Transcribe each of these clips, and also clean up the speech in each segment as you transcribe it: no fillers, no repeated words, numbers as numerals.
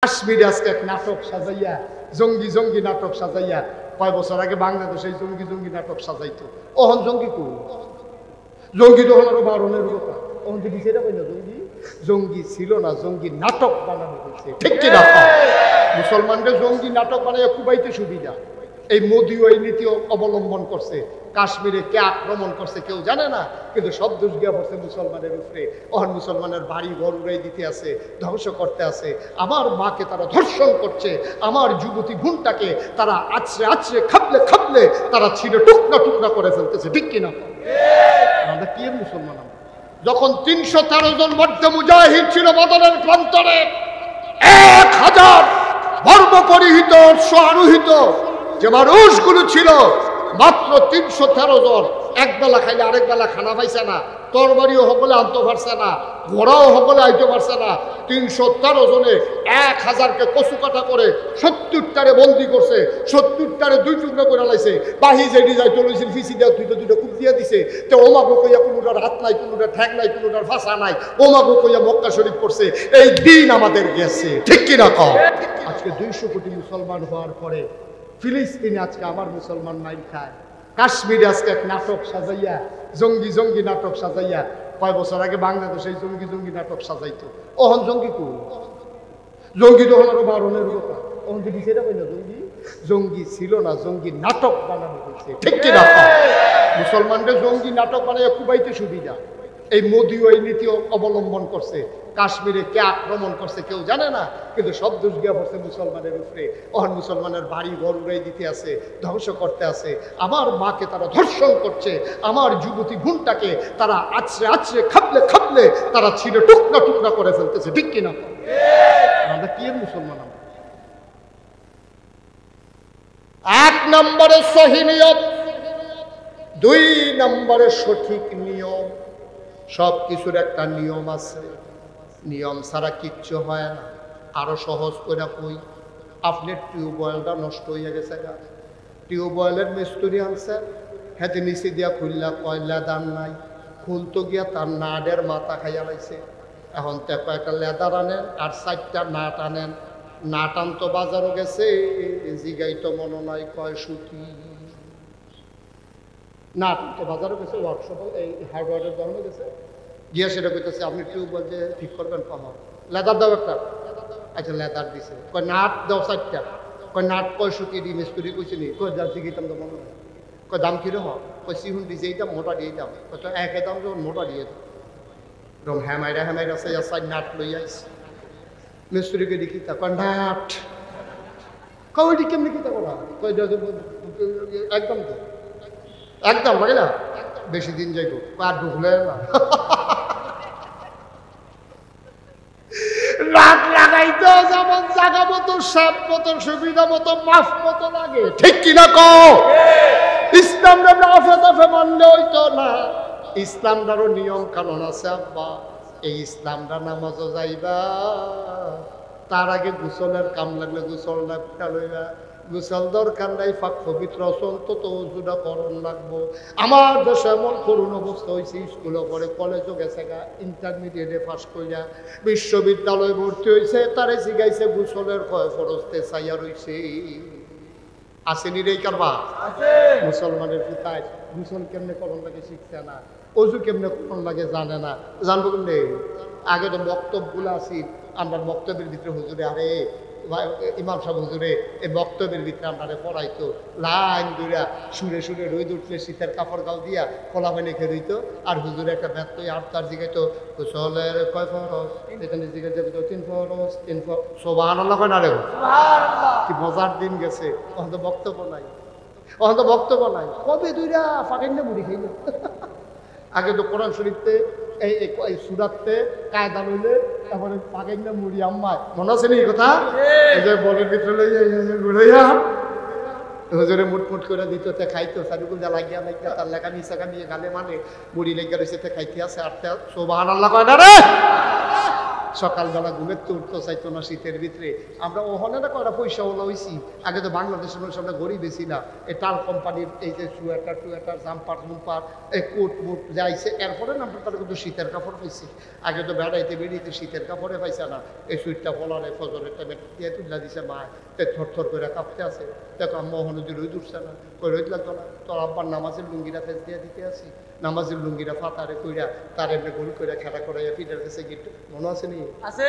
কাশ্মীরে আজকে এক নাটক সাজাইয়া জঙ্গি জঙ্গি নাটক সাজাইয়া কয় বছর আগে বাংলাদেশে জঙ্গি জঙ্গি নাটক সাজাইতো ওহন জঙ্গি কো জঙ্গি তো হলো বারণের কথা ওহন কি সেটা কই না জঙ্গি জঙ্গি ছিল না জঙ্গি নাটক বানানো হয়েছে ঠিক কি না মুসলমানদের জঙ্গি নাটক বানাইয়া কুবাইতে সুবিধা এই মোদিও এই নীতি অবলম্বন করছে কাশ্মীরে কে আক্রমণ করছে কেউ জানে না কিন্তু সব দোষ গিয়া পড়ছে মুসলমানের উপরে অহন মুসলমানের বাড়ি ঘর উড়াই দিতে আছে ধ্বংস করতে আছে আমার মাকে তারা ধর্ষণ করছে আমার যুবতী গুণটাকে তারা আছড়ে আছড়ে খাবলে খাবলে তারা ছিঁড়ে টুকরা টুকরা করে ফেলতেছে ঠিক কিনা আমরা কি মুসলমান যখন ৩১৩ জন মধ্যে মুজাহিদ ছিল বদরের প্রান্তরে ১০০০ বর্ম পরিহিত আরোহিত যে মানুষগুলো ছিল মাত্র ৩১৩ জন এক বেলা খাইলে আরেক বেলা খানা পাইছে না তরবারিও সকলে আনতে পারছে না ঘোড়াও সকলে আইতে পারছে না ৩১৩ জনে ১০০০কে কচু কাটা করে ৭০টারে বন্দি করছে ৭০টারে দুই টুকরা করে লাইছে বাহি যেটি যাই চলেছিল ফিসি দেওয়া দুইটা কুপ দিয়ে দিছে তো ওমাগো কইয়া কোনোটার হাত নাই কোনোটার ঠ্যাং নাই কোনোটার ভাষা নাই ওমাগো কইয়া মক্কা শরীফ করছে এই দিন আমাদের গেছে ঠিক কিনা কও আজকে ২০০ কোটি মুসলমান হওয়ার পরে ফিলিস্তিনে আজকে আমার মুসলমান মাইল খায় কাশ্মীরে আজকে এক নাটক সাজাইয়া জঙ্গি জঙ্গি নাটক সাজাইয়া কয় বছর আগে বাংলাদেশে জঙ্গি জঙ্গি নাটক সাজাইতো ওহন জঙ্গি কো জঙ্গি তো হলো বারণের কথা ওহন কি সেটা কই না জঙ্গি জঙ্গি ছিল না জঙ্গি নাটক বানানো হয়েছে ঠিক কি না মুসলমানদের জঙ্গি নাটক বানাইয়া কুবাইতে সুবিধা এই মোদিও এই নীতি অবলম্বন করছে কাশ্মীরে কে আক্রমণ করছে কেউ জানে না কিন্তু সব দোষ গিয়া পড়ছে মুসলমানের উপরে অহন মুসলমানের বাড়ি ঘর উড়াই দিতে আছে ধ্বংস করতে আছে আমার মাকে তারা ধর্ষণ করছে আমার যুবতী গুণটাকে তারা আছড়ে আছড়ে খাবলে খাবলে তারা ছিঁড়ে টুকরা টুকরা করে ফেলতেছে ঠিক কিনা আমরা কি মুসলমান এক নম্বরে সহি নিয়ম ২ নম্বরে সঠিক নিয়ম সব কিছুর একটা নিয়ম আছে নিয়ম ছাড়া কিচ্ছু হয় না আরো সহজ করে কই আপনার টিউবওয়েলটা নষ্ট হয়ে গেছে টিউবওয়েলের মিস্ত্রি আনছে হেঁটে নিচে দিয়া খুললা কয়লা দান নাই খুলতো গিয়া তার নাটের মাথা খাইয়া লাইছে এখন তো কয়েকটা লেদার আনেন আর ৪টা নাট আনেন নাট আনতো বাজারও গেছে জিগাই তো মনে নাই কয় সুতি নাট তো বাজারও গেছে ওয়ার্কশপ এই হার্ডওয়ারের দোকানে গেছে গিয়া সেটা কইতেছে আপনি টিউবওয়েল যে ঠিক করবেন কখন লেদার দাও একটা আচ্ছা লেদার দিছে কয় নাট দাও ৪টা কয় নাট কয় সুতি দি মিস্ত্রি কইছে নি কয় যা জিগাইতাম তো মনে হয় কয় দাম কিরকম কয় সিহুন দিছে এইটা মোটা দিয়ে দাম কয় তো একই দাম যখন মোটা দিয়ে দাও রম হ্যামাইরা আছে ৪ নাট লই আইছে মিস্ত্রিকে দেখি তা কয় নাট কয় ওইটি কেমনি কি তা করা কয় একদম তো একদম লাগে না বেশি দিন যাইব আর ঢুকলে না রাত লাগাইতে যেমন জায়গা মতো সাপ মতো সুবিধা মতো মাফ মতো লাগে ঠিক কিনা কও ইসলাম আফে মানলে হইতো না ইসলামটারও নিয়ম কানুন আছে আব্বা এই ইসলামটা নামাজও যাইবা তার আগে গোসলের কাম লাগলে গোসল না লইবা গোসল দরকার নাই ফাঁক পবিত্র অন্তত ওজুটা করণ লাগবো আমার দেশে এমন করুণ অবস্থা হয়েছে স্কুলে পড়ে কলেজও গেছে গা ইন্টারমিডিয়েটে পাস করিয়া বিশ্ববিদ্যালয়ে ভর্তি হয়েছে তারে জিগাইছে গোসলের কয় ফরজতে চাইয়া রয়েছে আসেনি রে কারবা মুসলমানের পিতায় গোসল কেমনে করণ লাগে শিখছে না অজু কেমনে করণ লাগে জানে না জানবো কেমনে আগে তো বক্তব্যগুলো আসি আমরা বক্তব্যের ভিতরে হুজুরে আরে ইমাম সাহেব হুজুরে এই বক্তব্যের ভিতরে আমরা পড়াইতো লাইন দুইরা সুরে সুরে রোদ উঠলে শীতের কাপড় গাও দিয়া খোলা পানি খেয়ে দিত আর হুজুরে একটা ব্যর্থ আর তার জিগাইতো গোসলের কয় ফরজ এখানে জিগাইতে 3 ফরজ 3 ফরজ সুবহানাল্লাহ কয় না রে কি মজার দিন গেছে অন্ত বক্তব্য নাই কবে দুইরা ফাঁকেন না মুড়ি খাইল আগে তো কোরআন শরীফতে এই সুরাতে কায়দা লইলে তারপরে পাকেন না মুড়ি আম্মায় মনে আছে নি কথা এই যে বলের ভিতরে লইয়া হুজুরে মুটমুট করে দিত তে খাইতো সারুকুল যা লাগিয়া তার লেখা নিশাকা নিয়ে গালে মানে মুড়ি লেগে রয়েছে তে খাইতে আছে আর সুবহানাল্লাহ কয় না রে সকালবেলা ঘুমের তো উঠতে চাইতো না শীতের ভিতরে। আমরা ওখানে না কটা পয়সাওয়ালা হয়েছি। আগে তো বাংলাদেশের মানুষ আমরা গরিব বেশি না। এই টাল কোম্পানির এই যে সোয়েটার জাম্পার জুম্পার এই কোট মুট যাইছে, এরপরে না আমরা তারা কিন্তু শীতের কাপড় পাইছি। আগে তো বেড়াইতে বেরিয়েতে শীতের কাপড়ে পাইছে না। এই সুইটটা ফলারে ফজরের টাইমে দিয়ে তুলে দিছে মা, থর করে কাঁপতে আছে। দেখো আম্মা ওখানে যে রোদ উঠছে না, ওই রোদ লাগতো না। তোর আব্বার নামাজের লুঙ্গিটা ফেস দিয়ে দিতে আসি, নামাজের লুঙ্গিটা ফাতারে কইরা তার এমনি গোল করে খেলা করাইয়া পিঠের কাছে গিয়ে মনে আছে নি? আছে।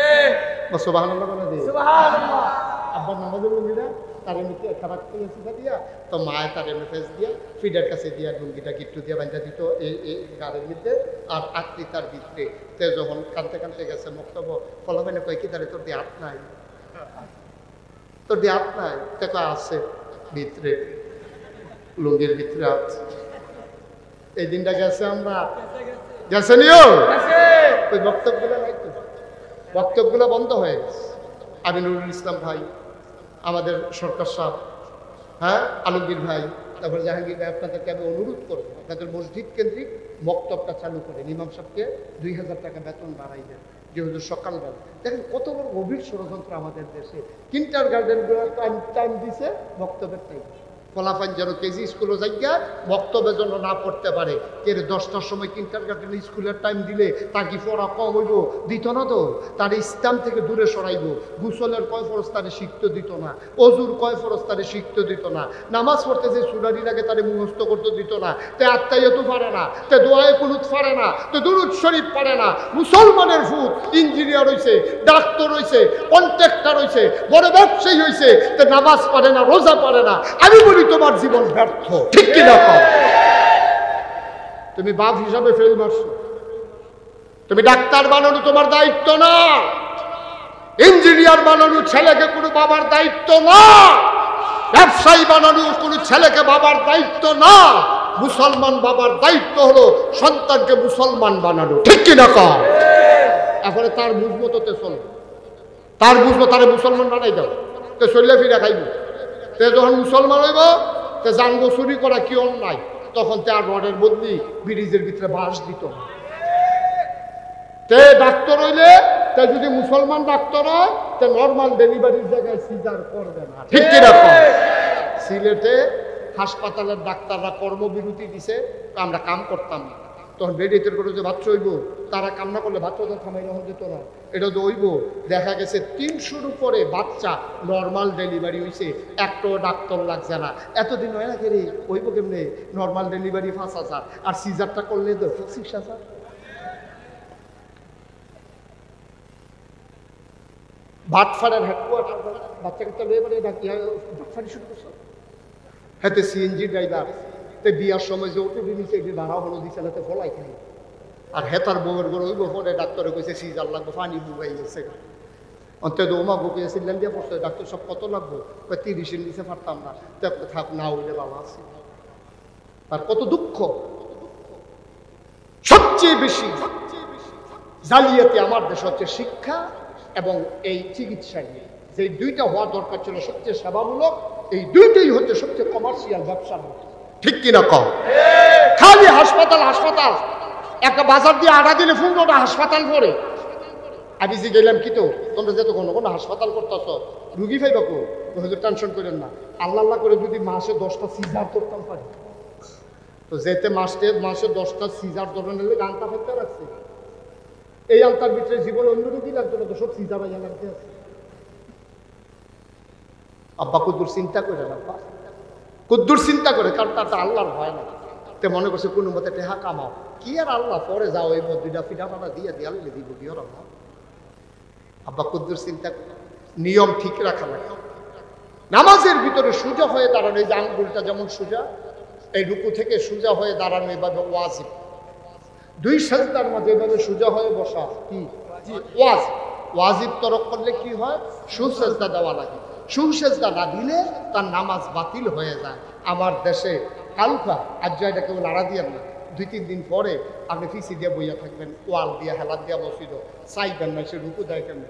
সুবহানাল্লাহ বলে দে। সুবহানাল্লাহ। আব্বার নামাজের লুঙ্গিটা তার এমনি খেলা করে সিধা দিয়া তো মায়ের তার এমনি ফেস দিয়া ফিডার কাছে দিয়া লুঙ্গিটা গিট্টু দিয়ে বাঁধা দিত এই গাড়ির মধ্যে। আর আত্মি তার ভিতরে তে যখন কানতে গেছে বক্তব্য ফলাফাইনে কয় কি তারে তোর দিয়ে হাত নাই, তোর দিয়ে হাত নাই? দেখো আছে ভিতরে, লুঙ্গির ভিতরে আছে। এই দিনটা গেছে, আমরা গেছে নিও ওই বক্তব্যগুলো নাই তো, বক্তব্যগুলো বন্ধ হয়ে গেছে। আমিনুল ইসলাম ভাই, আমাদের সরকার সাহেব, হ্যাঁ আলমগীর ভাই, তারপরে জাহাঙ্গীর ভাই, আপনাদেরকে আমি অনুরোধ করবো আপনাদের মসজিদ কেন্দ্রিক বক্তব্যটা চালু করেন। ইমাম সাহেবকে 2000 টাকা বেতন বাড়াই দেন যেহেতু সকালবেলা। দেখেন কত বড় গভীর ষড়যন্ত্র আমাদের দেশে। কিন্টার গার্ডেনগুলো টাইম দিছে বক্তব্যের টাইম। ফলাফল যেন কেজি স্কুলও যাইয়া বক্তব্যের জন্য না পড়তে পারে। কে 10টার সময় কিন্টার গার্ডেন স্কুলের টাইম দিলে তার কি পড়া কম হইব? দিত না তো। তার ইসলাম থেকে দূরে সরাইব। গুসলের কয় ফরজ তারে শিখতে দিত না, অজুর কয় ফরজ তারে শিখতে দিত না, নামাজ পড়তে যে সুরারি লাগে তারে মুখস্থ করতে দিত না, তে আত্মাইয়াতু পারে না, তে দোয়ায়ে কুনুত পারে না, তে দুরূদ শরীফ পারে না। মুসলমানের ফুট ইঞ্জিনিয়ার হইছে, ডাক্তার হইছে, কন্ট্রাক্টর হইছে, বড় ব্যবসায়ী হইছে, তে নামাজ পারে না, রোজা পারে না। আমি বলি তোমার জীবন ব্যর্থ, ঠিক কিনা? তুমি বাপ হিসাবে ফেল মারছো। তুমি ডাক্তার বানানো তোমার দায়িত্ব না, ইঞ্জিনিয়ার বানানো ছেলেকে কোনো বাবার দায়িত্ব না, ব্যবসায়ী বানানো কোনো ছেলেকে বাবার দায়িত্ব না। মুসলমান বাবার দায়িত্ব হলো সন্তানকে মুসলমান বানানো, ঠিক কিনা? এখন তার বুঝমতোতে চলবে, তার বুঝবো তারে মুসলমান বানাই দাও, তো চললে ফিরে খাইব। তে যখন মুসলমান হইব তে জানবো চুরি করা কি অন্যায়, তখন তে আর রডের বদলি ব্রিজের ভিতরে বাঁশ দিত না। তে ডাক্তার হইলে তে যদি মুসলমান ডাক্তার হয় তে নর্মাল ডেলিভারির জায়গায় সিজার করবে না, ঠিক কিনা? সিলেটে হাসপাতালের ডাক্তাররা কর্মবিরতি দিছে, আমরা কাম করতাম না। তখন বেডিতের করে যে বাচ্চা হইব, তারা কান্না করলে বাচ্চাটা থামাই রহন যেত না। এটা তো হইব, দেখা গেছে 300-র উপরে বাচ্চা নর্মাল ডেলিভারি হয়েছে, একটাও ডাক্তার লাগছে না। এতদিন হয় না কেরে হইব কেমনে? নর্মাল ডেলিভারি 5,000 আর সিজারটা করলে তো 25,000। ভাটফাড়ের হেডকোয়ার্টার বাচ্চাকে তো লেবারে ভাটফাড়ি শুরু করছে। হাতে সিএনজি ড্রাইভার তে বিয়ার সময় যে অটো নিচে ভাড়া হলো দিচ্ছে না, ফলাই খাই। আর হেতার বউয়ের গরু ওইব পরে ডাক্তারে কইছে সিজার লাগবে, পানি বুবাই গেছে। অন্তত ওমা বুকে সিলেন দিয়ে পড়ছে, ডাক্তার সব কত লাগবো? 30-এর নিচে পারতাম না। থাক না হইলে বাবা আছে। আর কত দুঃখ। সবচেয়ে বেশি জালিয়াতি আমার দেশ হচ্ছে শিক্ষা এবং এই চিকিৎসা নিয়ে। যে দুইটা হওয়া দরকার ছিল সবচেয়ে সেবামূলক, এই দুইটাই হচ্ছে সবচেয়ে কমার্শিয়াল ব্যবসার মতো, ঠিক কিনা? কম খালি হাসপাতাল হাসপাতাল, একটা বাজার দিয়ে আড়া দিলে 15টা হাসপাতাল পড়ে। আমি যে গেলাম কি তো তোমরা যেত কোনো কোনো হাসপাতাল করতেছ, রুগী পাইবা কো? টেনশন করেন না, আল্লাহ করে যদি মাসে 10টা সিজার করতাম পারি তো যেতে মাসে 10টা সিজার ধরনের গানটা ফেলতে রাখছে। এই আলতার ভিতরে জীবনে অন্য রুগী লাগতো না, তো সব সিজার ভাইয়া লাগতে আছে। আব্বা কুদ্দুর চিন্তা করে, আব্বা কুদ্দুর চিন্তা করে, কারণ তার তো আল্লাহর ভয় না। তে মনে করছে কোনো মতে টেহা কামাও, কি আর আল্লাহ পরে যাও এই দুইটা পিঠা পাটা দিয়ে দিয়ালে দিব কি ওর আল্লাহ। আব্বা কুদ্দুর চিন্তা করে নিয়ম ঠিক রাখা লাগে। নামাজের ভিতরে সোজা হয়ে দাঁড়ানো, এই যে আঙ্গুলটা যেমন সোজা, এই রুকু থেকে সোজা হয়ে দাঁড়ানো এভাবে ওয়াজিব। 2 সাজদার মাঝে এভাবে সোজা হয়ে বসা কি ওয়াজিব। ওয়াজিব তরক করলে কি হয়? সুসেজদা দেওয়া লাগে। সুসেজদা না দিলে তার নামাজ বাতিল হয়ে যায়। আমার দেশে কালকা আজ এটা কেউ নাড়া দিয়ে না, 2-3 দিন পরে আপনি ফিসি দিয়ে বইয়া থাকবেন, ওয়াল দিয়া হেলা দিয়া বসিল, চাইবেন না সে রুকু দেয় কেন?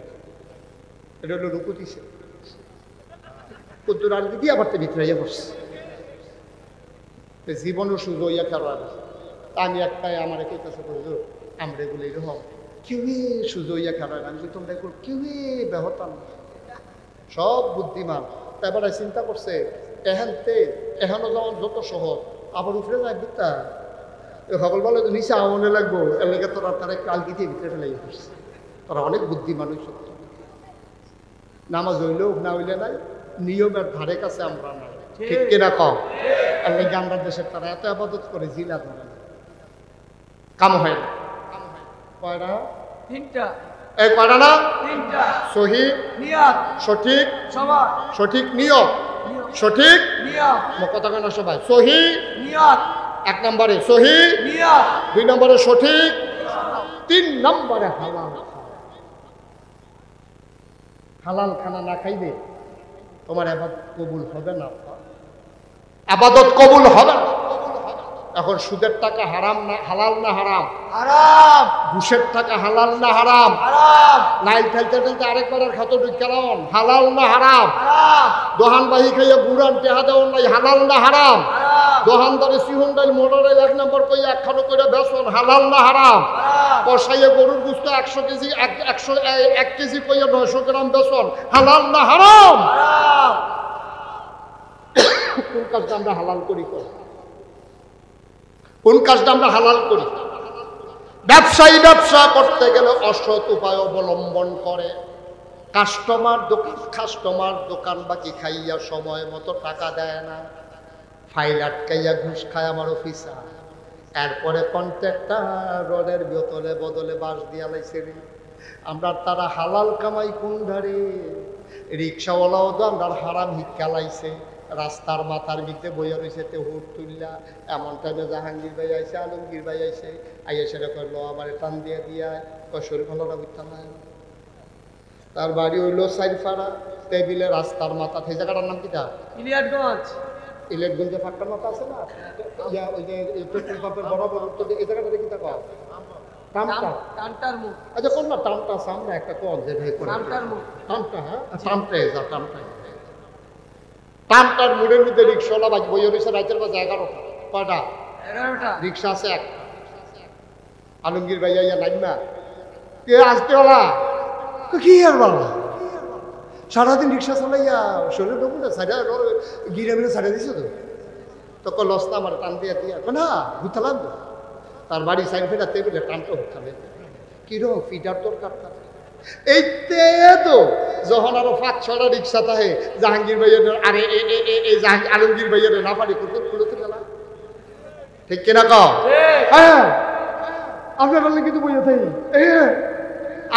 এটা হলো রুকু দিছে, কুদ্দুর আলবি দিয়ে আবার ভিতরে বসছে। জীবনও সুযোগ হইয়া খেলা। তা আমি একটাই আমার একই কাছে করে আমরা এগুলো এরকম কেউই সুযোগ ইয়া খেলায় আমি তোমরা কেউই বেহতাম সব বুদ্ধিমান এবার চিন্তা করছে এখানতে এখানো যেমন যত সহজ আবার উঠে যায় বুঝতা সকল বলে তো নিচে আমনে লাগবো এর লেগে তোরা তারা কালকে দিয়ে ভিতরে ফেলে করছে তারা অনেক বুদ্ধিমান ওই সত্য নামাজ হইলেও না হইলে নাই নিয়মের ধারে কাছে আমরা নাই ঠিক কিনা কম এর লেগে আমরা দেশের তারা এত আবাদত করে জিলা ধরে না কাম হয় না কয়টা তিনটা এই কয়টা না তিনটা সহি নিয়ত সঠিক সবাই সঠিক নিয়ম সঠিক নিয়ত কথা কেন সবাই সহি নিয়ত 1 নম্বরে সহি নিয়ত 2 নম্বরে সঠিক 3 নম্বরে হালাল হালাল খানা না খাইবে তোমার ইবাদত কবুল হবে না ইবাদত কবুল হবে না এখন সুদের টাকা হারাম না হালাল না হারাম হারাম ঘুষের টাকা হালাল না হারাম হারাম নাইল ঠেলতে ঠেলতে আরেকবারের খাতো ঢুকালাম হালাল না হারাম হারাম দোহান বাহি খাইয়া বুড়ান টেহা দেওয়ার নাই হালাল না হারাম হারাম দোহানদারে সিহন ডাইল মোটরের 1 নম্বর কইয়া একখানো করে বেসন হালাল না হারাম হারাম কষাইয়া গরুর গুস্ত 100 কেজি 1 কেজি কইয়া 900 গ্রাম বেসন হালাল না হারাম হারাম কোন কাজটা আমরা হালাল করি কোন কাজটা আমরা হালাল করি ব্যবসায়ী ব্যবসা করতে গেলে অসৎ উপায় অবলম্বন করে কাস্টমার দোকান বাকি খাইয়া সময় মতো টাকা দেয় না ফাইল আটকাইয়া ঘুষ খায় আমার অফিসার এরপরে কন্ট্রাক্টরের বোতলে বদলে বাস দিয়া লাইছে রে আমরা তারা হালাল কামাই কোন ধারে রিক্সাওয়ালাও তো আমরা হারাম হিক্কা লাইছে রাস্তার মাথার ভিতরে বইয়া রয়েছে তে হুট তুললা এমন টাইমে জাহাঙ্গীর ভাই আইসে আলমগীর ভাই আইসে আইয়া সেটা করলো আমার টান দিয়ে দিয়া শরীর ভালোটা বুঝতে না তার বাড়ি হইলো সাইডপাড়া টেবিলে রাস্তার মাথা সেই জায়গাটার নাম কিটা ইলিয়াটগঞ্জ ইলেটগঞ্জে ফাঁকটার মাথা আছে না ইয়া ওই যে পেট্রোল পাম্পের বরাবর উত্তর এই জায়গাটা কি তা কও টামটা টানটার মুখ আচ্ছা কোন না টামটা সামনে একটা কোন যে ভাই করে টানটার মুখ টামটা হ্যাঁ টামটা টামটার মুড়ের মধ্যে রিক্সাওয়ালা বাজ বইয়া রয়েছে রাতের বাজে 11টা কয়টা 11টা রিক্সা আছে একটা আলমগীর ভাইয়া ইয়া নাইমা কে আসতে ওলা কি আর বাবা সারাদিন রিক্সা চালাইয়া শরীর ঢুকু না সাইডা গিরে মিলে ছাড়িয়ে দিছো তো তখন লসটা আমার টান দিয়া দিয়া না ঘুরতালাম তো তার বাড়ি সাইড ফেরা টেবিলে টানটা উঠাবে কিরো ফিডার দরকার এইতে তো যখন আরো 5-6টা রিক্সা থাকে জাহাঙ্গীর ভাইয়ের আরে এই আলমগীর ভাইয়ের না পারি খুলতে গেলাম ঠিক কিনা কও হ্যাঁ আপনার বললেন কিন্তু বইয়া থাকি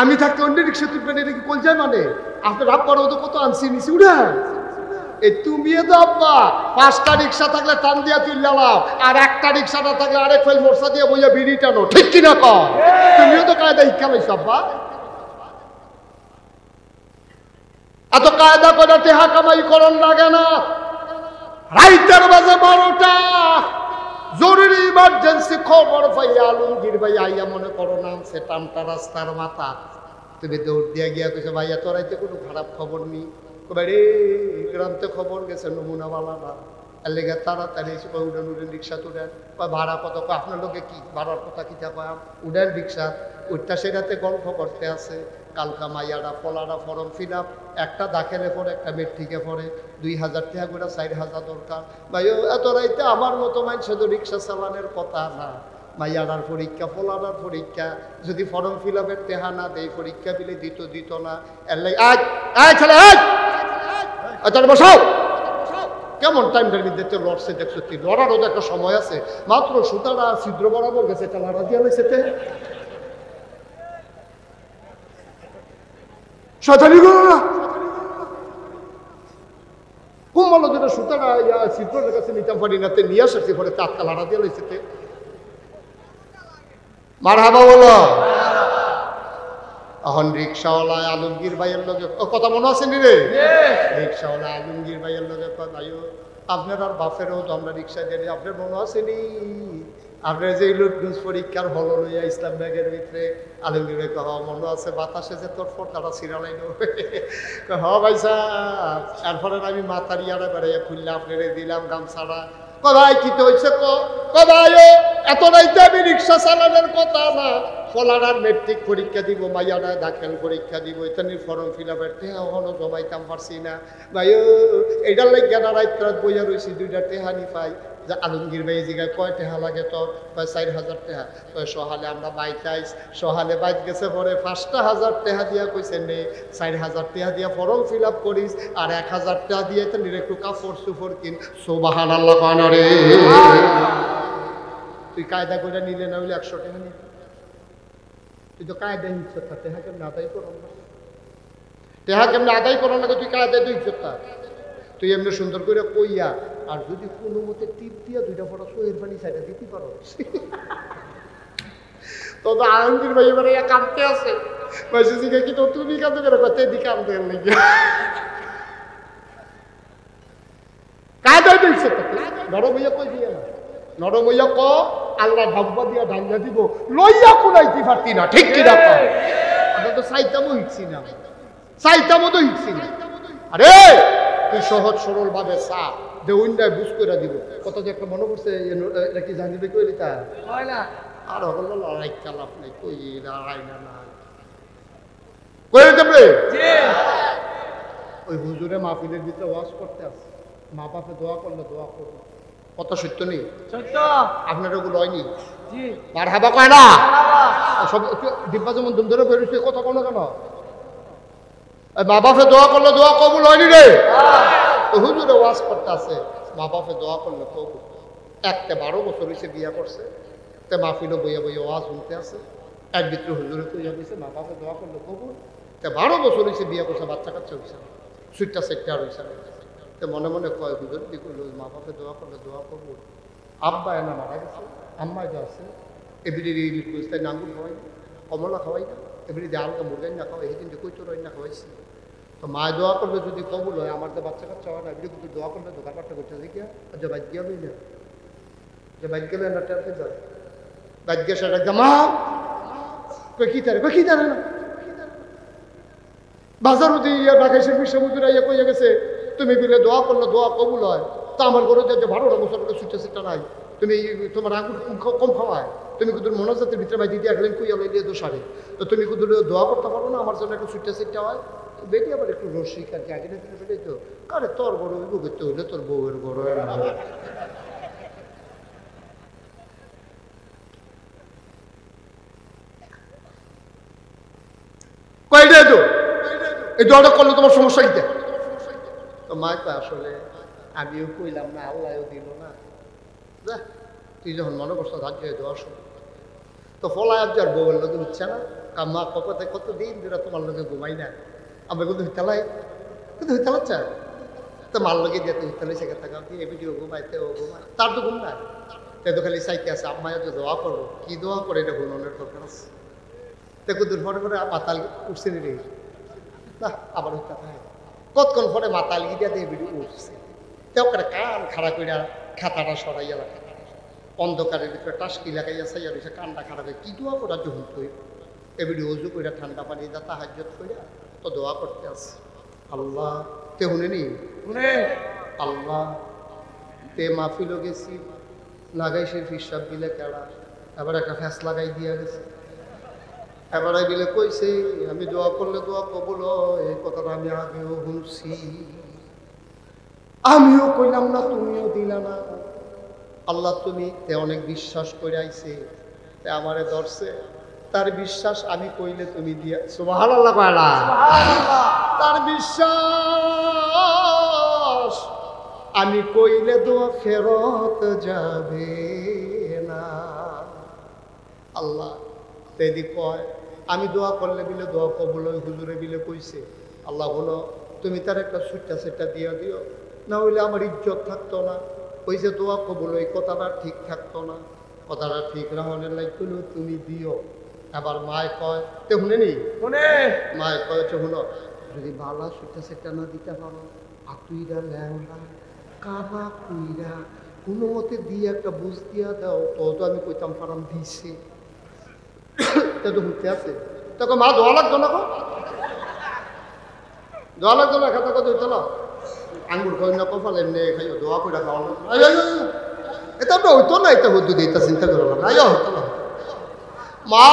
আমি থাকতে অন্য রিক্সা তুলবেন এটা কি কলজায় মানে আপনার আব্বার তো কত আনছি নিছি উঠা এই তুমি তো আব্বা 5টা রিক্সা থাকলে টান দিয়া তুললাম আর একটা রিক্সা না থাকলে আরেক ফেল মোরসা দিয়ে বইয়া বিড়ি টানো ঠিক কিনা কও তুমিও তো কায়দা শিক্ষা পাইছো আব্বা এত কায়দা করে টেহা কামাই করন লাগে না রাইতের বাজে 12টা জরুরি ইমার্জেন্সি খবর পাইয়া আলমগীর ভাই আইয়া মনে করো নামছে টামটা রাস্তার মাথা তুমি দৌড় দিয়া গিয়া কইছে ভাইয়া তোরাইতে কোনো খারাপ খবর নেই রে গ্রামতে খবর গেছে নমুনাওয়ালারা এর লেগে তাড়াতাড়ি উড়েন রিক্সা তুলেন ভাড়া কত আপনার লোকে কি ভাড়ার কথা কি কয় উড়েন রিক্সা ওইটা সেটাতে গল্প করতে আছে কালকা মাইয়ারা পলারা ফর্ম ফিল আপ একটা দাখেলে পড়ে একটা মেট্রিকে পড়ে 2000 টাকা করে 4000 দরকার ভাই এত রাইতে আমার মতো মানুষ তো রিক্সা চালানোর কথা না মাইয়ারার পরীক্ষা পলারার পরীক্ষা যদি ফর্ম ফিল আপের টেহা না দেয় পরীক্ষা দিলে দিত না এর লাগে বসাও কেমন টাইমটার মধ্যে লড়ছে দেখছো লড়ারও তো একটা সময় আছে মাত্র সুতারা ছিদ্র বরাবর গেছে একটা লড়া দিয়া লইছে শয়তানি করো না কুম্বল যেটা সুতারা ছিদ্রের কাছে নিতাম পারি না তে নিয়ে আসছে পরে টাটকা লড়া দিয়া লইছে মারহাবা বলো এখন রিক্সাওয়ালা আলমগীর ভাইয়ের লগে কথা মনে আছে নি রে রিক্সাওয়ালা আলমগীর ভাইয়ের লগে ভাইও আপনার আর বাপেরও তো আমরা রিক্সা দিয়ে আপনার মনে আছে নি আপনার যে ইলুটগঞ্জ পরীক্ষার হল লইয়া ইসলাম ব্যাগের ভিতরে আলমগীর ভাই কহ মনে আছে বাতাসে যে তোর ফোরটাটা ছিড়ালাই হ ভাই সাহেব এরপরে আমি মাথার ইয়ারে বেড়াইয়া খুললে আপনার দিলাম গামছাড়া ভাই কি তো হয়েছে ভাই এত রাইতে আমি রিক্সা চালানোর কথা না ফলারার মেট্রিক পরীক্ষা দিব, মাইয়ারা দাখিল পরীক্ষা দিব, এখানে ফর্ম ফিল আপের টেহা এখনো জমাইতাম পারছি না ভাই। এইটার লাগে না রাত রাত বইয়া রয়েছি, 2টা টেহানি পাই। যে আলমগীর ভাই জিগায় কয় টেহা লাগে তোর? কয় 4000 টেহা। কয় সহালে আমরা বাইক আইস, সহালে বাইক গেছে পরে 5000 টেহা দিয়া কইছে নে 4000 টেহা দিয়া ফর্ম ফিল আপ করিস, আর 1000 টাকা দিয়ে তো একটু কাপড় সুপড় কিন। সুবহানাল্লাহ কয় না রে? তুই কায়দা করে নিলে না হইলে 100 টাকা নিবি। তুই তো কায়দা নিচ্ছ, টেহা কেমন আদায় করো না? টেহা কেমন আদায় করো না? তুই কায়দায় দিচ্ছ, তুই এমনি সুন্দর করে কইয়া, আর যদি কোনো মতে টিপ দিয়া 2টা ফটো সোহের পানি সাইডা দিতে পারো, তো তো আলমগীর ভাই এবারে কাঁদতে আছে। বলছে জিগে কি তো তুমি কাঁদতে পারো? কত দিকে কাঁদতে লেগে কায়দায় দিচ্ছ। নরম হইয়া কই দিয়া না, নরম হইয়া ক আল্লাহ ধাব্বা দিয়া ডাঙ্গা দিব, লইয়া কুলাইতে পারতি না। ঠিক কি না? আমরা তো চাইতামও হিটছি না, চাইতামও তো হিটছি না। আরে তুই সহজ সরল ভাবে চা যে উইন্ডায় বুঝ করে দিব। কত যে একটা মনে করছে এটা কি জানিবে কইলি তা হয় না। আর হলো লড়াই চালাপ নাই, কই লড়াই না না কই দেবে। ওই হুজুরে মাহফিলের ভিতরে ওয়াজ করতে আছে, মা বাপে দোয়া করলে দোয়া করবে। কত সত্য নেই? সত্য। আপনার ওগুলো হয়নি? জি। মারহাবা কয় না? সব দিব্যা যেমন দুম ধরে বেরোচ্ছে, কথা কোনো কেন? মা বাপে দোয়া করলে দোয়া কবুল হয়নি রে? হুজুরে ওয়াজ করতে আছে, মা বাপে দোয়া করলে কবুল। একটা 12 বছর হয়েছে বিয়া করছে, তে মাহফিলও বইয়া বইয়া ওয়াজ শুনতে আছে। এক ভিতরে হুজুরে কইয়া কইছে মা বাপে দোয়া করলে কবুল। তে 12 বছর হয়েছে বিয়া করছে, বাচ্চা কাচ্চা হয়েছে, সুইটটা সেটটা হয়েছে। তে মনে মনে কয় হুজুর কি করলো, মা বাপে দোয়া করলে দোয়া কবুল। আব্বা এনা মারা গেছে, আম্মা যা আছে এবিডি বুঝতে নাঙ্গুল খাওয়াই না, কমলা খাওয়াই না, এবিডি আলগা মুরগাই না খাওয়াই, এই কিন্তু কইতো রাই না খাওয়াইছি। তো মায় দোয়া করলে যদি কবুল হয়, আমার তো বাচ্চা কাচ্চা হয় না, এবিডি কিন্তু দোয়া করলে দোকান পাট্টা করতে দেখিয়া যে বাইক গিয়া বই না, যে বাইক গেলে না টেরতে যায়, বাইক গিয়ে সেটা জামা কই কি তারে না বাজার মধ্যে ইয়া ঢাকাইশের বিশ্বমুদ্রা ইয়া কইয়া গেছে তুমি বিলে দোয়া করলে দোয়া কবুল হয়। তা আমার ঘরে যে 12টা বছর ছুটে সেটা নাই, তুমি তোমার আঙুর কম খাওয়ায়, তুমি কিন্তু মনোজাতের ভিতরে ভাই দিদি একদিন কুইয়া লইলে দোষারে, তো তুমি কিন্তু দোয়া করতে পারো না আমার জন্য একটু ছুটে সেটা হয়। বেটি আবার একটু রসিক আর কি, আগে না বেটাই তো আরে তোর বড় হইব করতে হইলে তোর বউয়ের বড় কয়টাই তো এই দোয়াটা করলে তোমার সমস্যা কি? তো মা তো আসলে আমিও কইলাম না, আল্লাহও দিল না, যা তুই যখন মনে করছো ধার্য দোয়া শুন। তো ফলায় আর বউয়ের লোকে হচ্ছে না, কাম্মা কপতে কত দিন ধরে তোমার লোকে ঘুমাই না, আমি কিন্তু হিতালাই কিন্তু হিতালাচ্ছে তো মার লোকে দিয়ে তো হিতালাই সেখানে থাকা কি এ ভিডিও ঘুমাইতে ও ঘুমায়, তার তো ঘুম নাই, তাই তো খালি চাইতে আছে আম্মায় যে দোয়া করবো, কি দোয়া করে এটা ঘুমানোর দরকার আছে। তো কুদুর পরে পরে মাতাল উঠছে রে না, আবার হইতে থাকে কতক্ষণ পরে মাতাল গিয়া দিয়ে ভিডিও উঠছে, তেও করে কান খাড়া কইরা খাতাটা সরাইয়া রাখা, অন্ধকারের ভিতরে টাসকি লাগাইয়া চাইয়া রয়েছে, কানটা খারাপ হয়ে কি দোয়া করা যখন কই এবিডি উজু কইরা ঠান্ডা পানি দা তাহাজ্জুদ কইরা তো দোয়া করতে আছে। আল্লাহ তে শুনেনি আল্লাহ তে মাহফিলও গেছি লাগাইছে ফিসাব দিলে কেড়া, এবার একটা ফ্যাস লাগাই দিয়া গেছে, এবার বিলে কইছে আমি দোয়া করলে দোয়া কবুল এই কথাটা আমি আগেও শুনছি, আমিও কইলাম না তুমিও দিলা না। আল্লাহ তুমি তে অনেক বিশ্বাস করে আইছে, তে আমারে ধরছে, তার বিশ্বাস আমি কইলে তুমি দিয়া সুবহানাল্লাহ কয়লা, তার বিশ্বাস আমি কইলে দোয়া ফেরত যাবে না। আল্লাহ তেদি কয় আমি দোয়া করলে বিলে দোয়া কবুল হয়, হুজুরে বিলে কইছে আল্লাহ বলো তুমি তার একটা সুট্টা সেটটা দিয়ে দিও, না হইলে আমার ইজ্জত থাকতো না, ওই যে দোয়া কবুল ওই কথাটা ঠিক থাকতো না, কথাটা ঠিক না হলে লাগলো তুমি দিও। আবার মায় কয় তে শুনে নি মায় কয় শুনো যদি বালা সুট্টা সেটটা না দিতে পারো আতুইরা ল্যাংরা কাবা কুইরা কোনো মতে দিয়ে একটা বুঝ দিয়া দাও, তো আমি কইতাম পারাম দিছে তো ঘুরতে আছে তখন মা দোয়া লাগতো না, দোয়া লাগতো না, খাতা কথা হইতো না, আঙ্গুর খাই না কপাল এমনি খাইও দোয়া করে খাওয়া এটা আমরা হইতো না, এটা হইতো দিতে চিন্তা করো না, হতো না। মা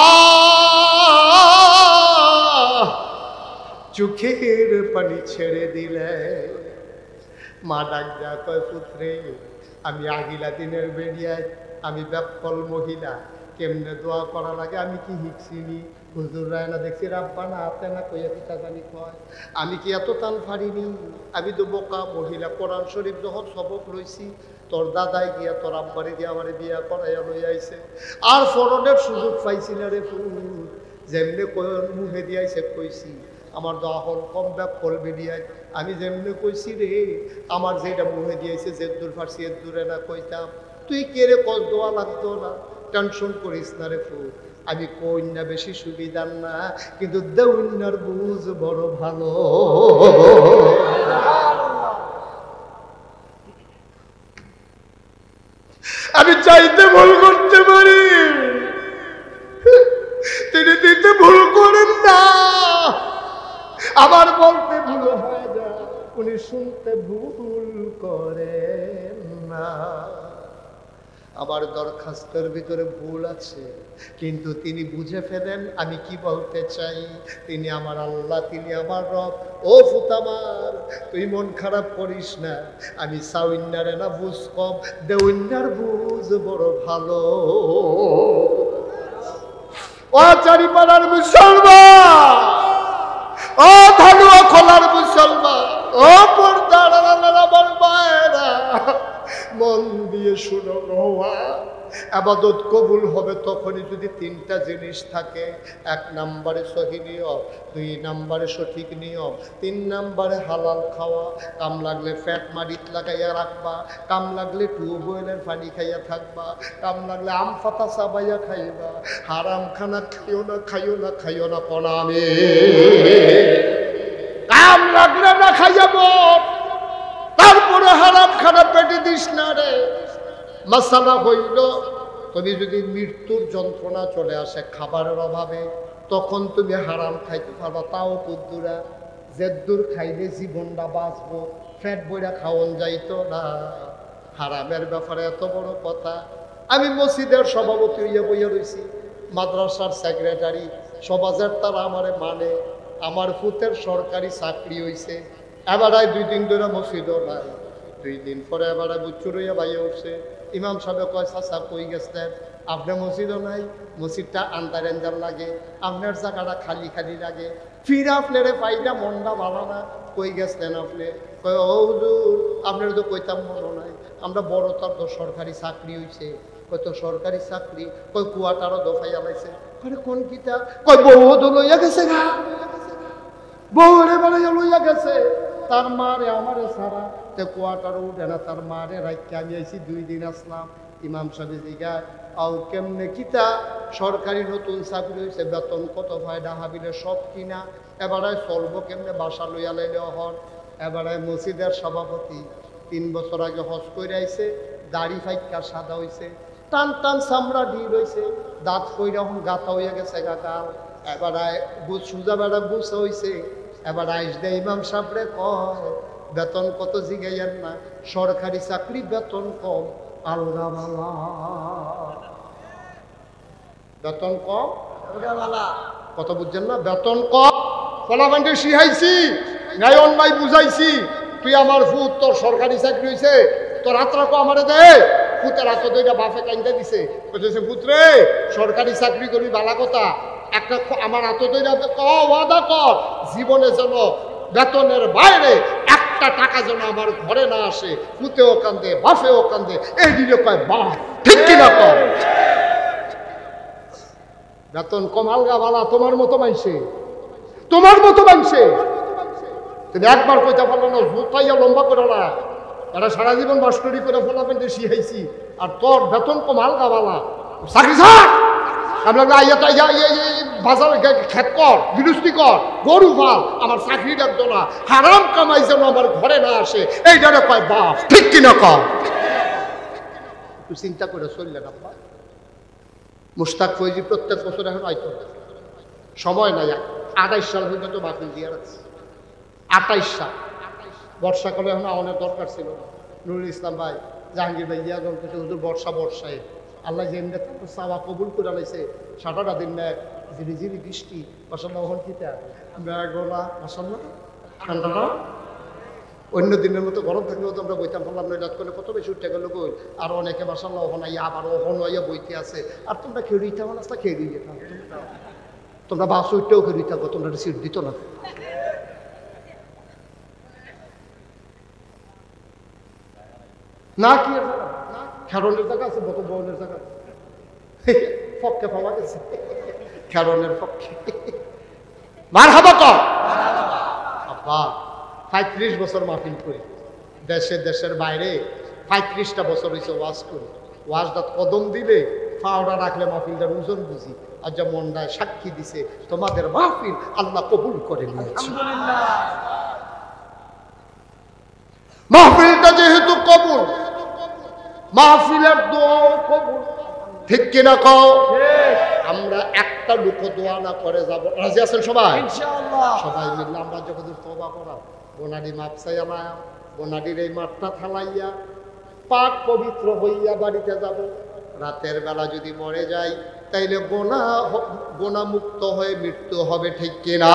চোখের পানি ছেড়ে দিলে। মা ডাক দেয়া কয়, পুত্রে আমি আগিলা দিনের বেরিয়ায়, আমি ব্যাপকল মহিলা, কেমনে দোয়া করা লাগে আমি কি হিকছিনি? হুজুর রায় না দেখছি রাব্বানা হাতে না কইয়া পিতা জানি কয়, আমি কি এত টান ফাড়িনি? আমি তো বোকা মহিলা, কোরআন শরীফ যখন সবক লইছি, তোর দাদাই গিয়া তোর আব্বারে গিয়া আমার বিয়া করাইয়া লই আইছে, আর ফরনের সুযোগ পাইছি না রে ফুল। যেমনে মুখে দিয়াইছে কইছি, আমার দহল কম ব্যাপ করবে দিয়াই, আমি যেমনে কইছি রে, আমার যেটা মুখে দিয়েছে যে দূর ফার্সি এর দূরে না কইতাম, তুই কে রে কল দোয়া লাগতো না, টেনশন করিস না রে ফুল। আমি কন্যা বেশি সুবিধার না, কিন্তু দেউন্যার বুঝ বড় ভালো। আমি চাইতে ভুল করতে পারি, তিনি দিতে ভুল করেন না। আবার বলতে ভুল হয় না, উনি শুনতে ভুল করেন না। আমার দরখাস্তের ভিতরে ভুল আছে, কিন্তু তিনি বুঝে ফেলেন আমি কি বলতে চাই। তিনি আমার আল্লাহ, তিনি আমার রব। ও ফুতামার, তুই মন খারাপ করিস না, আমি সাউন্নারে না বুঝ কম, দেউন্নার বুঝ বড় ভালো। ও চারিপাড়ার মুসলমান, ও ধানুয়া খোলার মুসলমান, ও পর্দার আমার মায়েরা, মন দিয়ে শুনো রোয়া। আবাদত কবুল হবে তখনই যদি তিনটা জিনিস থাকে। 1 নম্বরে সহি নিয়ম, 2 নম্বরে সঠিক নিয়ম, 3 নম্বরে হালাল খাওয়া। কাম লাগলে ফ্যাট মারিত লাগাইয়া রাখবা, কাম লাগলে টিউবওয়েলের পানি খাইয়া থাকবা, কাম লাগলে আম পাতা চাবাইয়া খাইবা। হারাম খানা খাইও না, খাইও না, খাইও না কোনামে। কাম লাগলে না খাইয়া বল, তারপরে হারাম খানা পেটে দিস না রে। মাসালা হইল, তুমি যদি মৃত্যুর যন্ত্রণা চলে আসে খাবারের অভাবে, তখন তুমি হারাম খাইতে পারবা, তাও কুদ্দুরা জেদ্দুর খাইলে জীবনটা বাঁচবো, ফ্যাট বইরা খাওয়ান যাইতো না। হারামের ব্যাপারে এত বড় কথা। আমি মসজিদের সভাপতি হইয়া বইয়া রয়েছি, মাদ্রাসার সেক্রেটারি, সমাজের তারা আমারে মানে, আমার পুতের সরকারি চাকরি হইছে। এবারায় 2 দিন ধরে মসজিদও নাই, 2 দিন পরে এবারে বুচ্চুর হইয়া বাইয়া উঠছে। ইমাম সাহেব কয়, চাচা কই গেছেন? আপনার মসজিদও নাই, মসজিদটা আন্দার এন্দার লাগে, আপনার জায়গাটা খালি খালি লাগে, ফির আপনারে পাইনা মনটা ভালো না, কই গেছেন আপনি? কয়, ও হুজুর আপনার তো কইতাম মনে নাই, আমরা বড় তার তো সরকারি চাকরি হইছে। কয়, তো সরকারি চাকরি? কয়, কুয়াটারও দফাইয়া লাইছে। কয়, কোন কিতা? কয়, বউ তো লইয়া গেছে গা, বউরে বাড়াইয়া লইয়া গেছে। তার মারে আমারে সারা তে কোয়াটারও উঠে না, তার মারে রাখতে আমি আইছি 2 দিন আসলাম। ইমাম সাহেব জিগায়, আও কেমনে কিতা? সরকারি নতুন চাকরি হয়েছে, বেতন কত হয় ডাহাবিলে সব কিনা, এবারে চলবো কেমনে, বাসা লইয়া লাইলে হন। এবারে মসজিদের সভাপতি 3 বছর আগে হজ করে আইছে, দাড়ি ফাইকা সাদা হইছে, টান টান চামড়া ঢিল হইছে, দাঁত কইরা এখন গাতা হইয়া গেছে গাকাল। এবারে সুজা বেড়া গুছা হইছে। এবার আইস দে ইমাম সাহেবরে কয়, বেতন কত জিগাইয়ার না, সরকারি চাকরি বেতন কম, আলগা বালা বেতন কম, কত বুঝছেন না? বেতন কম, ফলাফান্ডে শিখাইছি, ন্যায় অন্যায় বুঝাইছি। তুই আমার ফুট, তোর সরকারি চাকরি হয়েছে, তোর হাত রাখো আমারে দে। ফুতের হাত দুইটা বাপে কাইন্দা দিছে, বলতেছে পুত্রে সরকারি চাকরি করবি বালা কথা, একটা আমার হাত দুইটা ওয়াদা কর, জীবনে যেন বেতনের বাইরে একটা টাকা যেন আমার ঘরে না আসে। ফুতেও কান্দে, বাপেও কান্দে, এই দিলে কয় বাপ, ঠিক কিনা কর? বেতন কম আলগা বালা, তোমার মতো মাইছে, তোমার মতো মাইছে। তুমি একবার কইতে পারলো না, জুতাইয়া লম্বা করে না, এরা সারা জীবন মাস্টারি করে ফলাফেন শিখাইছি, আর তোর বেতন কম আলগা বালা, চাকরি থাক। আমরা বাজার খেত কর, বিরুষ্টি কর, গরু ভাল, আমার চাকরি ডাকতো না, হারাম কামাই যেন আমার ঘরে না আসে, এইটারে কয় বাপ, ঠিক কিনা কর? একটু চিন্তা করে চললেন আব্বা। মুশতাক ফৈজি প্রত্যেক বছর এখন আইতো, সময় নাই, 28 সাল পর্যন্ত বাকি দিয়ে রাখছে। 28 সাল বর্ষাকালে এখন আমাদের দরকার ছিল না। নুরুল ইসলাম ভাই, জাহাঙ্গীর ভাই ইয়া হুজুর বর্ষায় আল্লাহ যে এমনি চাওয়া কবুল করে লাইছে সারাটা দিন ম্যাগ ঝিরি ঝিরি বৃষ্টি মাসাল্লাহ ওখান কিতা ম্যাগোলা মাসাল্লাহ ঠান্ডাটা অন্য দিনের মতো গরম থাকলেও তো আমরা বইতাম পারলাম না রাত করে কত বেশি উঠে গেল কই আর অনেকে মাসাল্লাহ ওখানে আবার ওখানে বইতে আছে আর তোমরা খেয়ে থাকো না খেয়ে দিয়ে যেতাম তোমরা বাস উঠতেও খেয়ে থাকো তোমরা সিট দিত না না কি খেরনের জায়গা আছে বত বনের জায়গা পক্ষে পাওয়া গেছে খেরনের পক্ষে মার হাবা কর আব্বা ৩৫ বছর মাহফিল করি দেশের বাইরে ৩৫টা বছর হয়েছে ওয়াজ করি ওয়াজটা কদম দিলে ফাওড়া রাখলে মাহফিলটার ওজন বুঝি আর যা মনটায় সাক্ষী দিছে তোমাদের মাহফিল আল্লাহ কবুল করে নিয়েছে মাহফিলটা যেহেতু কবুল মাহফিলের দোয়াও কবুল ঠিক কিনা কও আমরা একটা লোক দোয়া না করে যাব রাজি আছেন সবাই ইনশাআল্লাহ সবাই মিলে আমরা যখন তওবা করা গোনাডি মাপ চাইয়া গোনাডির এই মাঠটা থালাইয়া পাক পবিত্র হইয়া বাড়িতে যাব রাতের বেলা যদি মরে যাই তাইলে গোনা মুক্ত হয়ে মৃত্যু হবে ঠিক কিনা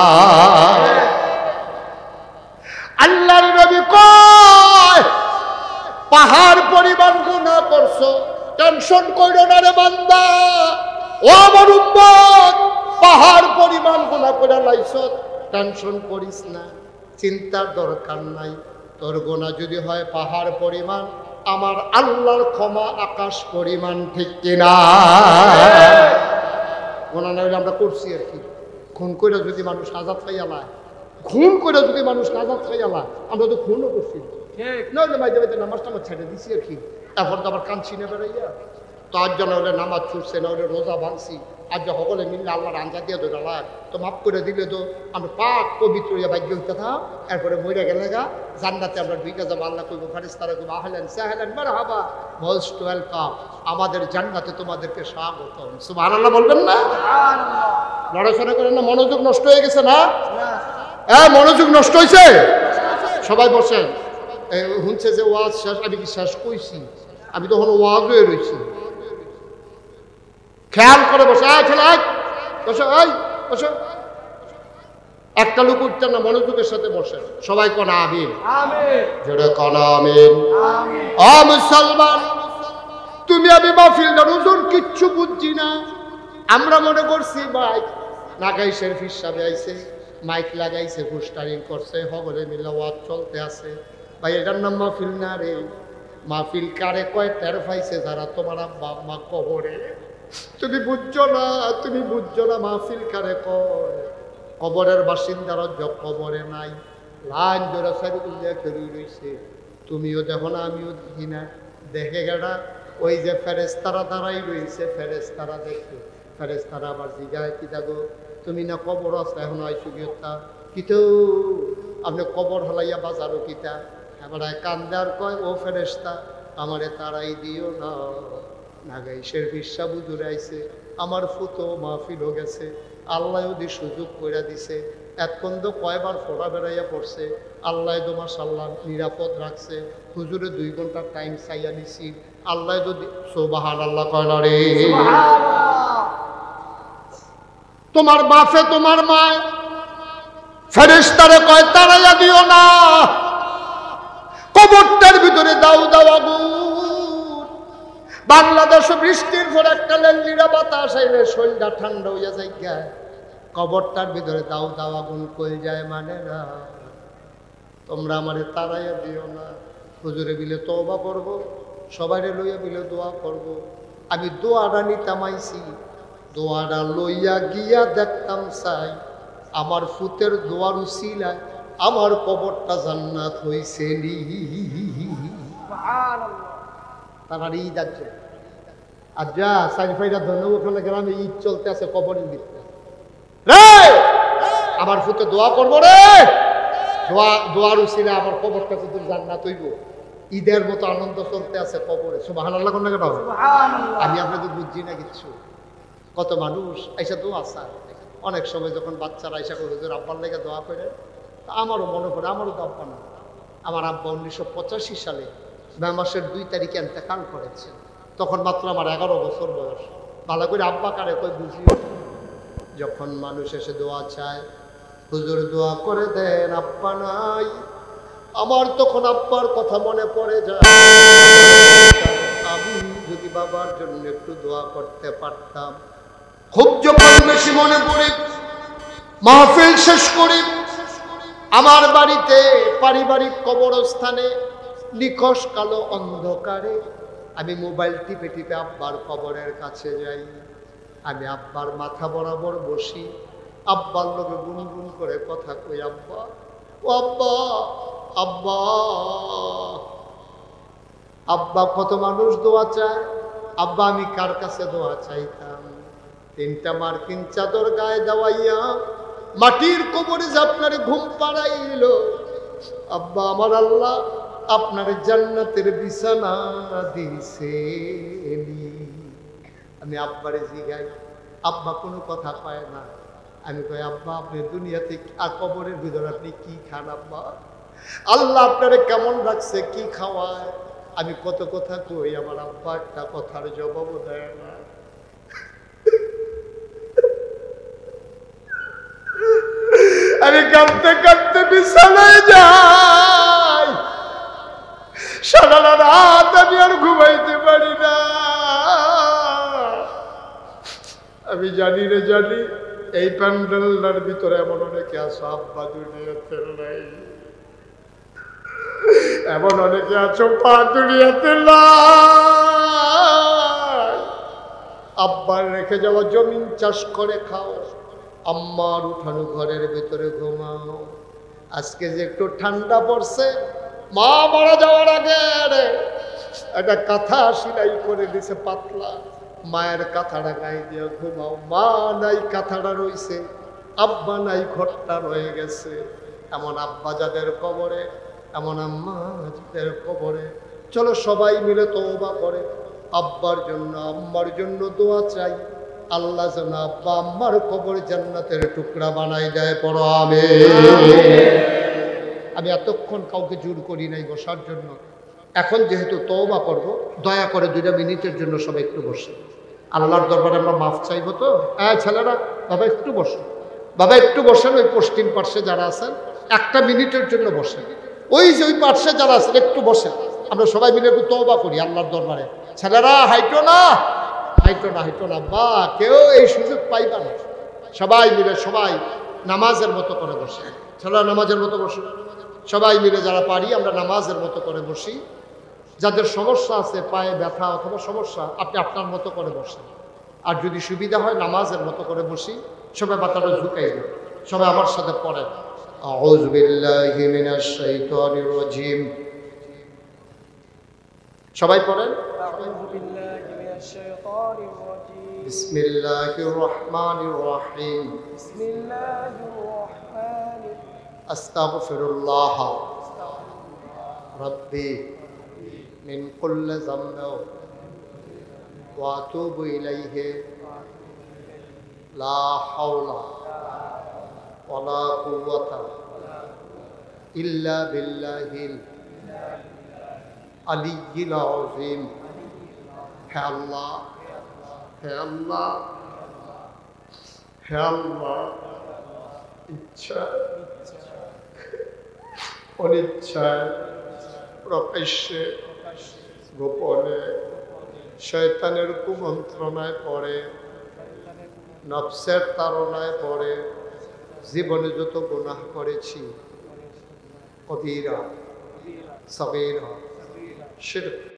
আল্লাহর নবী কয় পাহাড় পরিমাণ গুনাহ করছো টেনশন কইরো না রে বান্দা ও আমার উম্মত পাহাড় পরিমাণ গুনাহ করে লাইছো টেনশন করিস না চিন্তার দরকার নাই তোর গুনাহ যদি হয় পাহাড় পরিমাণ আমার আল্লাহর ক্ষমা আকাশ পরিমাণ ঠিক কিনা গুনাহ না হইলে আমরা করছি আর কি খুন করে যদি মানুষ আজাদ পাইয়া লায় খুন করে যদি মানুষ আজাদ পাইয়া লায় আমরা তো খুনও করছি ঠিক নইলে মাঝে মাঝে নামাজটা আমার ছেড়ে দিছি আর কি এখন তো আবার কাঁদছি না বেড়াইয়া তো আজ যেন হলে নামাজ ছুটছে না হলে রোজা ভাঙছি আজ যে সকলে মিললে আল্লাহর আঞ্জা দিয়ে তো জ্বালায় তো মাফ করে দিলে তো আমরা পাক পবিত্র ভাগ্য হইতে থাক এরপরে মরে গেলে গা জান্নাতে আমরা ঢুকে যাবো আল্লাহ কইব ফারিস্তারা কইব আহলেন সাহেলেন মারহাবা মোস্ট ওয়েলকাম আমাদের জান্নাতে তোমাদেরকে স্বাগতম সুবহানাল্লাহ বলবেন না সুবহানাল্লাহ নড়াচড়া করেন না মনোযোগ নষ্ট হয়ে গেছে না না মনোযোগ নষ্ট হয়েছে সবাই বসেন শুনছে যে ওয়াজ শেষ আমি কি শেষ কইছি আমি তখন ওয়াজ হয়ে রয়েছি খেয়াল করে বসে ছেলে বসো বসো একটা লোক উঠতেন না মনোযোগের সাথে বসে সবাই কোন আমিন আমিন জোরে কোন আমিন আমিন মুসলমান তুমি আমি মাহফিলটার ওজন কিচ্ছু বুঝছি না আমরা মনে করছি মাইক লাগাইছে ফির সাহেব আইছে মাইক লাগাইছে পোস্টারিং করছে সকলে মিলে ওয়াজ চলতে আছে ভাই এটার নাম মাহফিল না রে মাহফিল কারে কয় টের পাইছে যারা তোমার আব্বা আম্মা কবরে তুমি বুঝছো না মাহফিল কারে কয় কবরের বাসিন্দারা কবরে নাই লাইন জোড়া সারি উল্লিয়া খেলি রয়েছে তুমিও দেখো না আমিও দেখি না দেখে গেটা ওই যে ফেরেস্তারা দাঁড়াই রয়েছে ফেরেস্তারা দেখে ফেরেস্তারা আবার জিগায় কি দেখো তুমি না কবর আছে এখন আইসু গিয়া কিতো আপনি কবর হালাইয়া বাজারও কিতা এবার কান্দার কয় ও ফেরেস্তা আমারে তারাই দিও না নাগাইশের বিশ্বাস বুঝুরে আইছে আমার ফুতো মাহফিলও গেছে আল্লাহ যদি সুযোগ করে দিছে এখন তো কয়বার ফোড়া বেড়াইয়া পড়ছে আল্লাহ তো মাশাআল্লাহ নিরাপদ রাখছে হুজুরে 2 ঘন্টা টাইম চাইয়া নিছি আল্লাহ যদি সুবহানাল্লাহ কয় না রে তোমার বাপে তোমার মা ফেরেশতারে কয় তারাইয়া দিও না কবরটার ভিতরে দাও আগুন বাংলাদেশ বৃষ্টির পর একটা লেলিরা বাতাস আইলে শরীরটা ঠান্ডা হইয়া যায় কবরটার ভিতরে দাও আগুন কই যায় মানে না তোমরা আমারে তারাইয়া দিও না হুজুরে বিলে তওবা করব সবাইরে লইয়া বিলে দোয়া করব আমি দোয়াটা নিতাম আইছি দোয়াটা লইয়া গিয়া দেখতাম চাই আমার ফুতের দোয়ার উসিলায় আমার কবরটা জান্নাত হইছে নি সুবহানাল্লাহ তার ঈদ আছে আর যা সাইফাইরা ধন্য ওখানে গ্রামে ঈদ চলতে আছে কবরের ভিতরে রে আমার ফুতে দোয়া করবো রে দোয়ার উসিলে আমার কবরটা কিন্তু জান্নাত হইব ঈদের মতো আনন্দ চলতে আছে কবরে সুবহানাল্লাহ কোন কেন সুবহানাল্লাহ আমি আপনাদের বুঝছি না কিচ্ছু কত মানুষ আইসা দোয়া চায় অনেক সময় যখন বাচ্চারা আইসা করে হুজুর আব্বার লেগে দোয়া করে তা আমারও মনে পড়ে আমারও তো আব্বা না আমার আব্বা 1985 সালে মে মাসের 2 তারিখে ইন্তেকাল করেছেন তখন মাত্র আমার 11 বছর বয়স। ভালো করে আব্বা কারে কই বুঝি। যখন মানুষ এসে দোয়া চায়, হুজুর দোয়া করে দেন, আব্বা নাই। আমার তখন আব্বার কথা মনে পড়ে যায়। আমি যদি বাবার জন্য একটু দোয়া করতে পারতাম। খুব যখন বেশি মনে পড়ে, মাহফিল শেষ করি, আমার বাড়িতে পারিবারিক কবরস্থানে নিখোঁজ কালো অন্ধকারে আমি মোবাইল টিপে টিপে আব্বার কবরের কাছে যাই। আমি আব্বার মাথা বরাবর বসি, আব্বার লোকে গুনগুন করে কথা কই, আব্বা ও আব্বা, আব্বা। আব্বা কত মানুষ দোয়া চায়, আব্বা আমি কার কাছে দোয়া চাইতাম। 3টা মার্কিন চাদর গায়ে দেওয়াইয়া মাটির কবরে যে আপনার ঘুম পাড়াইল, আব্বা আমার আল্লাহ আপনার জান্নাতের বিছানা দিছে। আমি আব্বারে জিগাই, আব্বা কোনো কথা পায় না। আমি কই, আব্বা আপনি দুনিয়াতে আর কবরের ভিতরে আপনি কি খান আব্বা? আল্লাহ আপনারে কেমন রাখছে, কি খাওয়ায়? আমি কত কথা কই, আমার আব্বা একটা কথার জবাবও দেয় না। আমি কাঁদতে কাঁদতে বিছানায় যাই, সারা রাত আমি আর ঘুমাইতে পারি না। আমি জানি রে জানি, এই প্যান্ডেলটার ভিতরে এমন অনেকে আছো আব্বা দুনিয়াতে নাই, এমন অনেকে আছো পা দুনিয়াতে নাই। আব্বার রেখে যাওয়া জমিন চাষ করে খাও, আম্মার উঠানো ঘরের ভিতরে ঘুমাও। আজকে যে একটু ঠান্ডা পড়ছে, মা মারা যাওয়ার আগে একটা কাঁথা সেলাই করে দিছে পাতলা, মায়ের কাঁথাটা গায়ে দিয়ে ঘুমাও। মা নাই, কাঁথাটা রইছে, আব্বা নাই, ঘরটা রয়ে গেছে। এমন আব্বা যাদের কবরে, এমন আম্মা যাদের কবরে, চলো সবাই মিলে তওবা করে আব্বার জন্য আম্মার জন্য দোয়া চাই। আল্লাহ যেন আব্বা আম্মার কবর জান্নাতের টুকরা বানাই দেয়, পড়ো আমিন। আমি এতক্ষণ কাউকে জোর করি নাই বসার জন্য। এখন যেহেতু তওবা করব, দয়া করে 2টা মিনিটের জন্য সবাই একটু বসে আল্লাহর দরবারে আমরা মাফ চাইবো। তো ছেলেরা, বাবা একটু বসো, বাবা একটু বসেন। ওই পশ্চিম পার্শ্বে যারা আছেন 1টা মিনিটের জন্য বসেন। ওই যে ওই পার্শ্বে যারা আছেন একটু বসেন, আমরা সবাই মিলে একটু তওবা করি আল্লাহর দরবারে। ছেলেরা হাইটো না, হাইটো না, হাইটো না, বা কেউ এই সুযোগ পাইবা না। সবাই মিলে সবাই নামাজের মতো করে বসে, ছেলেরা নামাজের মতো বসে। সবাই মিলে যারা পারি আমরা নামাজের মতো করে বসি। যাদের সমস্যা আছে, পায়ে ব্যথা অথবা সমস্যা, আপনি আপনার মতো করে বসেন। আর যদি সুবিধা হয় নামাজের মতো করে বসি, সবাই মাথাটা ঝুঁকাই দেন। সবাই আমার সাথে পড়েন, আউযু বিল্লাহি মিনাশ শাইতানির রাজিম। সবাই পড়েন, আউযু বিল্লাহি মিনাশ শাইতানির রাজিম। বিসমিল্লাহির রহমানির রহিম। বিসমিল্লাহির রহমানির আস্তাগফিরুল্লাহ রাব্বি মিন কুল্লি যামবিন ওয়া আতুবু ইলাইহি লা হাওলা ওয়ালা কুওয়াতা ইল্লা বিল্লাহিল আলিয়্যিল আযীম। হে আল্লাহ, হে আল্লাহ, হে আল্লাহ, ইচ্ছা অনিচ্ছায় প্রকাশ্যে গোপনে শয়তানের কুমন্ত্রণায় পড়ে, নফসের তাড়নায় পড়ে জীবনে যত গুনাহ করেছি, কবিরা সগীরা শিরক